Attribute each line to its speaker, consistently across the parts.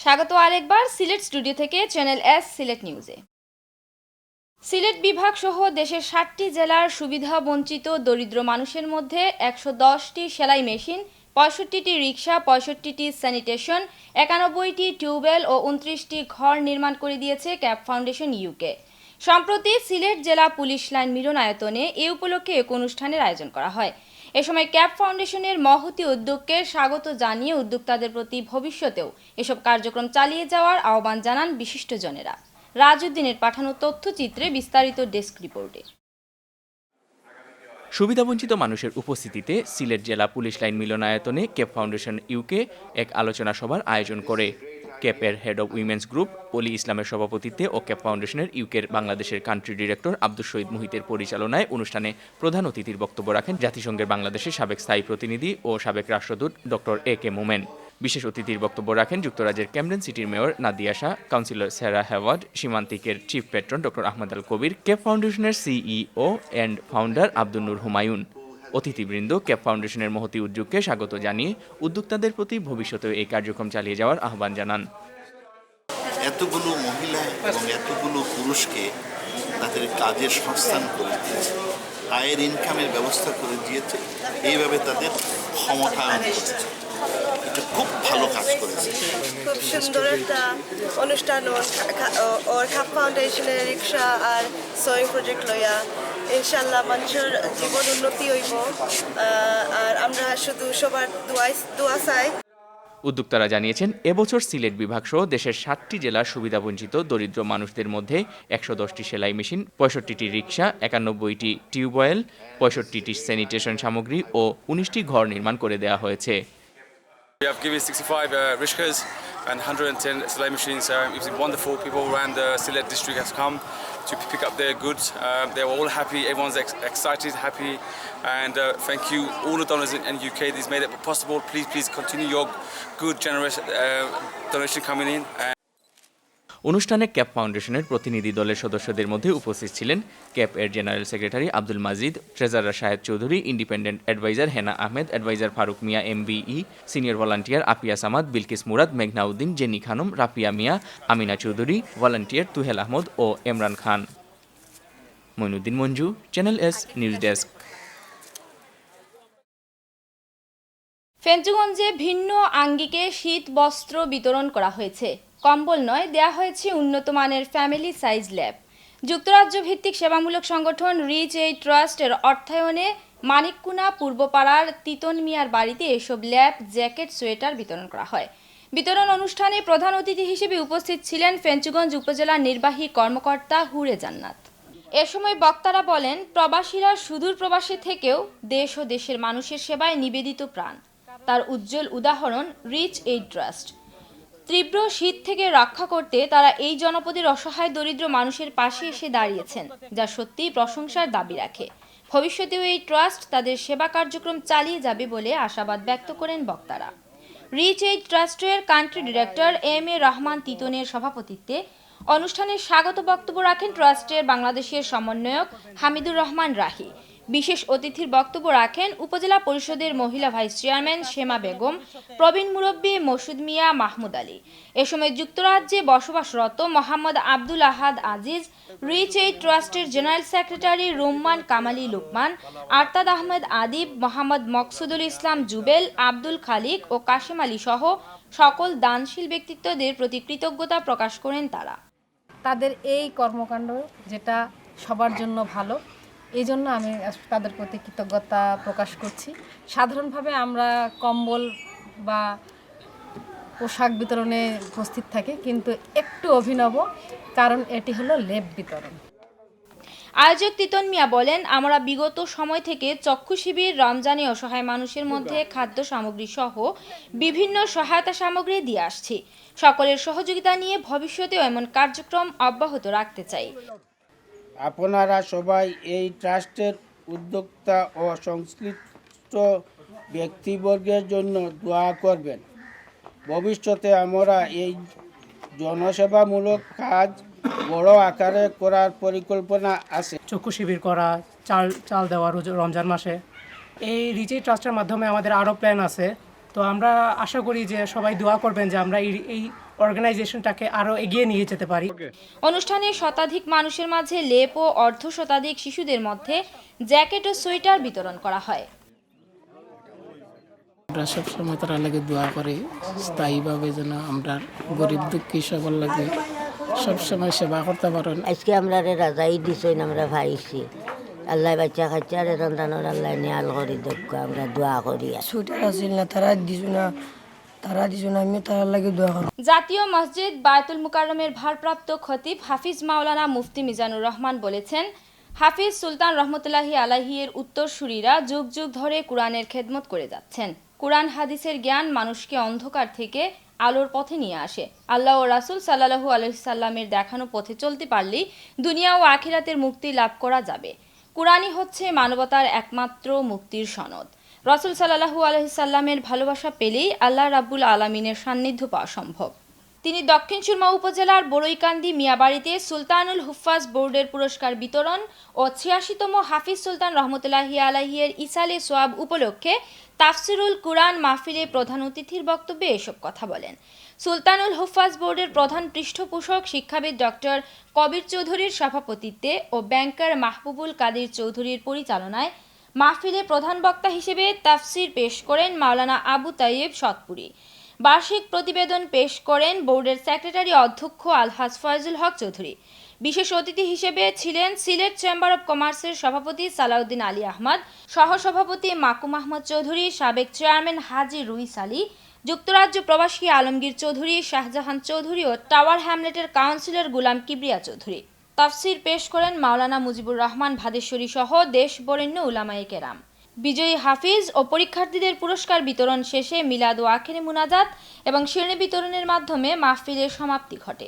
Speaker 1: স্বাগত আরেকবার সিলেট স্টুডিও থেকে চ্যানেল এস সিলেট নিউজে। সিলেট বিভাগ সহ দেশের ৭টি জেলার সুবিধা বঞ্চিত দরিদ্র মানুষের মধ্যে ১১০টি সেলাই মেশিন, ৬৫টি রিকশা, ৬৫টি স্যানিটেশন, ৯১টি টিউবওয়েল ও ২৯টি ঘর নির্মাণ করে দিয়েছে ক্যাপ ফাউন্ডেশন ইউকে। সম্প্রতি সিলেট জেলা পুলিশ লাইন মিলনায়তনে এ উপলক্ষে এক অনুষ্ঠানের আয়োজন করা হয়। এ সময় ক্যাপ ফাউন্ডেশনের মহতী উদ্যোগকে স্বাগত জানিয়ে উদ্যোক্তাদের প্রতি ভবিষ্যতেও এসব কার্যক্রম চালিয়ে যাওয়ার আহ্বান জানান বিশিষ্টজনেরা। রাজউদ্দিনের পাঠানো তথ্যচিত্রে বিস্তারিত ডেস্ক রিপোর্টে।
Speaker 2: সুবিধাবঞ্চিত মানুষের উপস্থিতিতে সিলেট জেলা পুলিশ লাইন মিলনায়তনে ক্যাপ ফাউন্ডেশন ইউকে এক আলোচনা সভার আয়োজন করে। ক্যাপের হেড অব উইমেন্স গ্রুপ অলি ইসলামের সভাপতিত্বে ও ক্যাপ ফাউন্ডেশনের ইউকের বাংলাদেশের কান্ট্রি ডিরেক্টর আব্দুল শহীদ মুহিতের পরিচালনায় অনুষ্ঠানে প্রধান অতিথির বক্তব্য রাখেন জাতিসংঘের বাংলাদেশের সাবেক স্থায়ী প্রতিনিধি ও সাবেক রাষ্ট্রদূত ডক্টর এ কে মোমেন। বিশেষ অতিথির বক্তব্য রাখেন যুক্তরাজ্যের ক্যামডেন সিটির mayor Nadia Shah, councillor Sera Hayward, সীমান্তিকের chief patron doctor Ahmad Al Kabir, CAP ফাউন্ডেশনের CEO and founder Abdul Noor Humayun. অতিথিবৃন্দ ক্যাপ ফাউন্ডেশনের মহতী উদ্যোগকে স্বাগত জানিয়ে উদ্যোক্তাদের প্রতি ভবিষ্যতেও এই কার্যক্রম চালিয়ে যাওয়ার আহ্বান জানান।
Speaker 3: এতগুলো মহিলা এবং এতগুলো পুরুষকে তাদের কাজের সংস্থান করে দিয়েছে, আয়ের ইনকামের ব্যবস্থা করে দিয়েছে, এইভাবে তাদের ক্ষমতায়ন করেছে। এটা খুব ভালো কাজ করেছে।
Speaker 4: খুব সুন্দর একটা অনুষ্ঠান ওর ক্যাপ ফাউন্ডেশনের রিক্সা আর সোয়িং প্রজেক্ট লইয়া ইনশাল্লাহ মানুষের জীবন উন্নতি হইব। আর আমরা শুধু সবার দোয়া চাই।
Speaker 2: উদ্যোক্তারা জানিয়েছেন, এবছর সিলেট বিভাগ সহ দেশের ৭টি জেলার সুবিধাবঞ্চিত দরিদ্র মানুষদের মধ্যে ১১০টি সেলাই মেশিন, ৬৫টি রিকশা, ৯১টি টিউবওয়েল, ৬৫টি স্যানিটেশন সামগ্রী ও ১৯টি ঘর নির্মাণ করে দেওয়া হয়েছে।
Speaker 5: We have given 65 rishkas and 110 selai machines. It was wonderful. People around the Sylhet district have come to pick up their goods. They were all happy. Everyone's excited, happy, and thank you all the donors in UK. This made it possible. Please continue your good, generous donation coming in.
Speaker 2: অনুষ্ঠানে CAP ফাউন্ডেশনের প্রতিনিধি দলের সদস্যদের মধ্যে উপস্থিত ছিলেন CAP এর general secretary Abdul Majid, treasurer Shahed Chowdhury, independent adviser Hena Ahmed, adviser Faruk Miah MBE, senior volunteer Apia Samad, Bilkis Murad, Meghnauddin, Jeni Khanam, Rafia Miah, Amina Chowdhury, volunteer Tuhel Ahmad ও Imran Khan. Moinuddin Manju, channel S news desk.
Speaker 1: ফেঞ্চুগঞ্জে ভিন্ন আঙ্গিকে শীত বস্ত্র বিতরণ করা হয়েছে। কম্বল নয়, দেয়া হয়েছে উন্নত মানের ফ্যামিলি সাইজ ল্যাব। যুক্তরাজ্য ভিত্তিক সেবামূলক সংগঠন রিচ এইড ট্রাস্টের অর্থায়নে মানিককুনা পূর্বপাড়ার তিতন মিয়ার বাড়িতে এসব ল্যাব, জ্যাকেট, সোয়েটার বিতরণ করা হয়। বিতরণ অনুষ্ঠানে প্রধান অতিথি হিসেবে উপস্থিত ছিলেন ফেঞ্চুগঞ্জ উপজেলার নির্বাহী কর্মকর্তা হুরে জান্নাত। এ সময় বক্তারা বলেন, প্রবাসীরা সুদূর প্রবাসী থেকেও দেশ ও দেশের মানুষের সেবায় নিবেদিত প্রাণ। তার উজ্জ্বল উদাহরণ রিচ এইড ট্রাস্ট। তীব্র শীত থেকে রক্ষা করতে তারা এই জনপদের অসহায় দরিদ্র মানুষের পাশে এসে দাঁড়িয়েছেন, যা সত্যিই প্রশংসার দাবি রাখে। ভবিষ্যতেও এই ট্রাস্ট তাদের সেবা কার্যক্রম চালিয়ে যাবে বলে আশাবাদ ব্যক্ত করেন বক্তারা। রিচ এইড ট্রাস্টের country director M A Rahman তিতনের সভাপতিত্বে অনুষ্ঠানে স্বাগত বক্তব্য রাখেন ট্রাস্টের বাংলাদেশের সমন্বয়ক হামিদুর রহমান রাহি। বিশেষ অতিথির বক্তব্য রাখেন উপজেলা পরিষদের মহিলা ভাইস চেয়ারম্যান শেমা বেগম, প্রবীণ মুরব্বী মসুদ মিয়া, মাহমুদ আলী। এ সময় যুক্তরাজ্যে বসবাসরত মোহাম্মদ আব্দুল আহাদ আজিজ, রিচ এইড ট্রাস্টের জেনারেল সেক্রেটারি রুম্মান কামালি লুকমান, আরতাদ আহমেদ আদিব, মোহাম্মদ মকসুদুল ইসলাম জুবেল, আব্দুল খালিক ও কাশেম আলী সহ সকল দানশীল ব্যক্তিত্বদের প্রতি কৃতজ্ঞতা প্রকাশ করেন তারা।
Speaker 6: তাদের এই কর্মকাণ্ড যেটা সবার জন্য ভালো, এই জন্য আমি তাদের প্রতি কৃতজ্ঞতা প্রকাশ করছি। সাধারণভাবে আমরা কম্বল বা পোশাক বিতরণে উপস্থিত থাকি, কিন্তু একটু অভিনব, কারণ এটি হলো লেপ বিতরণ।
Speaker 1: আয়োজক তিতন মিয়া বলেন, আমরা বিগত সময় থেকে চক্ষু শিবির, রমজানে অসহায় মানুষের মধ্যে খাদ্য সামগ্রী সহ বিভিন্ন সহায়তা সামগ্রী দিয়ে আসছি। সকলের সহযোগিতা নিয়ে ভবিষ্যতেও এমন কার্যক্রম অব্যাহত রাখতে চাই।
Speaker 7: আপনারা সবাই এই ট্রাস্টের উদ্যোক্তা ও সংশ্লিষ্ট ব্যক্তিবর্গের জন্য দোয়া করবেন। ভবিষ্যতে আমরা এই জনসেবামূলক কাজ বড় আকারে করার পরিকল্পনা আছে।
Speaker 8: চক্ষু শিবির করা, চাল দেওয়া রমজান মাসে। এই রিচ এইড ট্রাস্টের মাধ্যমে আমাদের আরও প্ল্যান আছে তো আমরা আশা করি যে সবাই দোয়া করবেন যে আমরা এই অর্গানাইজেশনটাকে আরও এগিয়ে নিয়ে যেতে পারি।
Speaker 1: অনুষ্ঠানে শতাধিক মানুষের মাঝে লেপ ও অর্ধ শতাধিক শিশুদের মধ্যে জ্যাকেট ও সোয়েটার বিতরণ করা হয়।
Speaker 9: আমরা সবসময় তারা লাগে দোয়া করি স্থায়ীভাবে যেন আমরা গরিব দুঃখী সবার লাগে সবসময় সেবা করতে পারেন।
Speaker 10: আজকে আমরা রাজাই দিছই আমরা ভাইছি আল্লাহ বাচ্চা খাচ্চা রন্ধানোর আল্লাহ নিয়াল করি দক্ষ আমরা দোয়া করি।
Speaker 11: ছুটার আসিল না তারা দিছ না আমি তারা লাগে দোয়া করি।
Speaker 1: জাতীয় মসজিদ বায়তুল মুকাররমের ভারপ্রাপ্ত খতিব হাফিজ মাওলানা মুফতি মিজানুর রহমান বলেছেন, হাফিজ সুলতান রহমতুল্লাহি আলাইহির উত্তরসূরিরা যুগ যুগ ধরে কোরআনের খেদমত করে যাচ্ছেন। কোরআন হাদিসের জ্ঞান মানুষকে অন্ধকার থেকে আলোর পথে নিয়ে আসে। আল্লাহ ও রাসূল সাল্লাল্লাহু আলাইহি সাল্লামের দেখানো পথে চলতে পারলেই দুনিয়া ও আখিরাতের মুক্তি লাভ করা যাবে। কোরআনই হচ্ছে মানবতার একমাত্র মুক্তির সনদ। রাসূল সাল্লাল্লাহু আলাইহি সাল্লামের ভালোবাসা পেলেই আল্লাহ রাব্বুল আলামিনের সান্নিধ্য পাওয়া সম্ভব। তিনি দক্ষিণ সুরমা উপজেলার বড়ইকান্দি মিয়াবাড়িতে সুলতানুল হুফাজ বোর্ডের পুরস্কার বিতরণ ও ৮৬তম হাফিজ সুলতান রহমতুল্লাহি আলাইহির ইসালে সোয়াব উপলক্ষে তাফসিরুল কুরআন মাহফিলে প্রধান অতিথির বক্তব্যে এসব কথা বলেন। সুলতানুল হুফাজ বোর্ডের প্রধান পৃষ্ঠপোষক শিক্ষাবিদ ডক্টর কবির চৌধুরীর সভাপতিত্বে ও ব্যাংকার মাহবুবুল কাদের চৌধুরীর পরিচালনায় মাহফিলে প্রধান বক্তা হিসেবে তাফসির পেশ করেন মাওলানা আবু তাইয়েব সতপুরি। বার্ষিক প্রতিবেদন পেশ করেন বোর্ডের সেক্রেটারি অধ্যক্ষ আলহাজ ফয়জুল হক চৌধুরী। বিশেষ অতিথি হিসেবে ছিলেন সিলেট চেম্বার অব কমার্সের সভাপতি সালাউদ্দিন আলী আহমদ, সহসভাপতি মাকুম আহমদ চৌধুরী, সাবেক চেয়ারম্যান হাজি রুইস আলী, যুক্তরাজ্য প্রবাসী আলমগীর চৌধুরী, শাহজাহান চৌধুরী ও টাওয়ার হ্যামলেটের কাউন্সিলর গুলাম কিবরিয়া চৌধুরী। তাফসির পেশ করেন মাওলানা মুজিবুর রহমান ভাদেশ্বরী সহ দেশ বরেণ্য উলামায়ে কেরাম। বিজয়ী হাফিজ ও পরীক্ষার্থীদের পুরস্কার বিতরণ শেষে মিলাদ ও আখিরে মুনাজাত এবং শিরনি বিতরণের মাধ্যমে মাহফিলের সমাপ্তি ঘটে।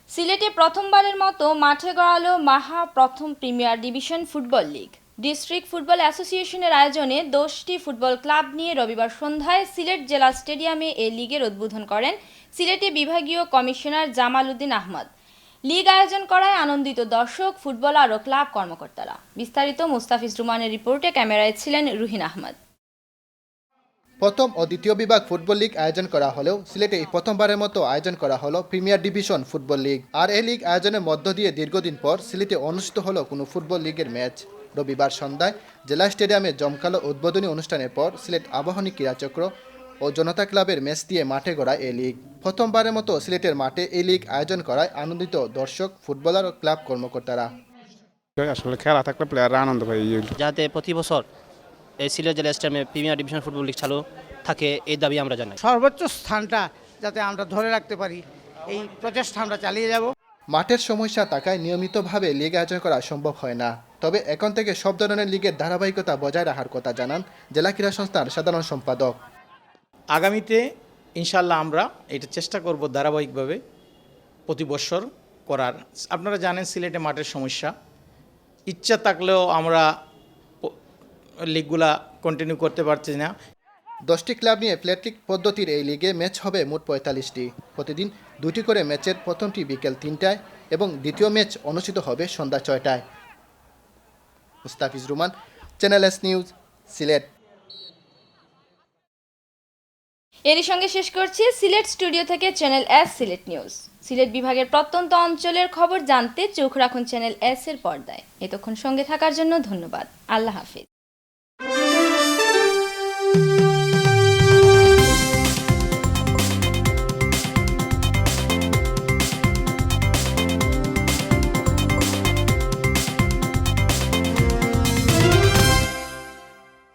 Speaker 1: সিলেটে প্রথমবারের মতো মাঠে গড়ালো মাহা প্রথম premier division football league. District football অ্যাসোসিয়েশনের আয়োজনে 10টি ফুটবল ক্লাব নিয়ে রবিবার সন্ধ্যায় সিলেট জেলা স্টেডিয়ামে এই লিগের উদ্বোধন করেন সিলেটে বিভাগীয় কমিশনার জামাল উদ্দিন আহমদ। লীগ আয়োজন করায় আনন্দিত দর্শক, ফুটবলার ও ক্লাব কর্মকর্তারা। বিস্তারিত মুস্তাফিজ রুমানের রিপোর্টে, ক্যামেরায় ছিলেন রুহিন আহমদ।
Speaker 12: প্রথম ও দ্বিতীয় বিভাগ ফুটবল লিগ আয়োজন করা হলেও সিলেটে প্রথমবারের মতো আয়োজন করা হলো প্রিমিয়ার ডিভিশন ফুটবল লিগ। আর এই লিগ আয়োজনের মধ্য দিয়ে দীর্ঘদিন পর সিলেটে অনুষ্ঠিত হলো কোনো ফুটবল লিগের ম্যাচ। রবিবার সন্ধ্যায় জেলা স্টেডিয়ামে জমকালো উদ্বোধনী অনুষ্ঠানের পর সিলেট আবাহনী ক্রীড়াচক্র ও জনতা ক্লাবের ম্যাচ দিয়ে মাঠে গড়ায় এই লিগ। প্রথমবারের মতো সিলেটের মাঠে এই লিগ আয়োজন করায় আনন্দিত দর্শক, ফুটবলার ও ক্লাব কর্মকর্তারা।
Speaker 13: আসলে খেলা থাকলে প্লেয়াররা আনন্দ পায়,
Speaker 14: যাতে প্রতি বছর এই সিলেট জেলা স্টেডিয়ামে প্রিমিয়ার ডিভিশন ফুটবল লিগ চালু থাকে এই দাবি আমরা জানাই।
Speaker 15: সর্বোচ্চ স্থানটা যাতে আমরা ধরে রাখতে পারি এই প্রচেষ্টা আমরা চালিয়ে যাব।
Speaker 12: মাঠের সমস্যা থাকায় নিয়মিতভাবে লিগ আয়োজন করা সম্ভব হয় না, তবে এখন থেকে সব ধরনের লিগের ধারাবাহিকতা বজায় রাখার কথা জানান জেলা ক্রীড়া সংস্থার সাধারণ সম্পাদক।
Speaker 16: আগামীতে ইনশাল্লাহ আমরা এটা চেষ্টা করব ধারাবাহিকভাবে প্রতি বছর করার। আপনারা জানেন সিলেটে মাঠের সমস্যা, ইচ্ছা থাকলেও আমরা লিগগুলা কন্টিনিউ করতে পারছি না।
Speaker 12: 10টি ক্লাব নিয়ে ফ্ল্যাট লিগ পদ্ধতির এই লিগে ম্যাচ হবে মোট 45টি। প্রতিদিন 2টি করে ম্যাচের প্রথমটি বিকেল 3টায় এবং দ্বিতীয় ম্যাচ অনুষ্ঠিত হবে সন্ধ্যা 6টায়। Mustafiz Ruman, channel S news, Sylhet.
Speaker 1: এরই সঙ্গে শেষ করছি সিলেট স্টুডিও থেকে channel S Sylhet news. Sylhet বিভাগের প্রত্যন্ত অঞ্চলের খবর জানতে চোখ রাখুন চ্যানেল এস এর পর্দায়। এতক্ষণ সঙ্গে থাকার জন্য ধন্যবাদ। আল্লাহ হাফিজ।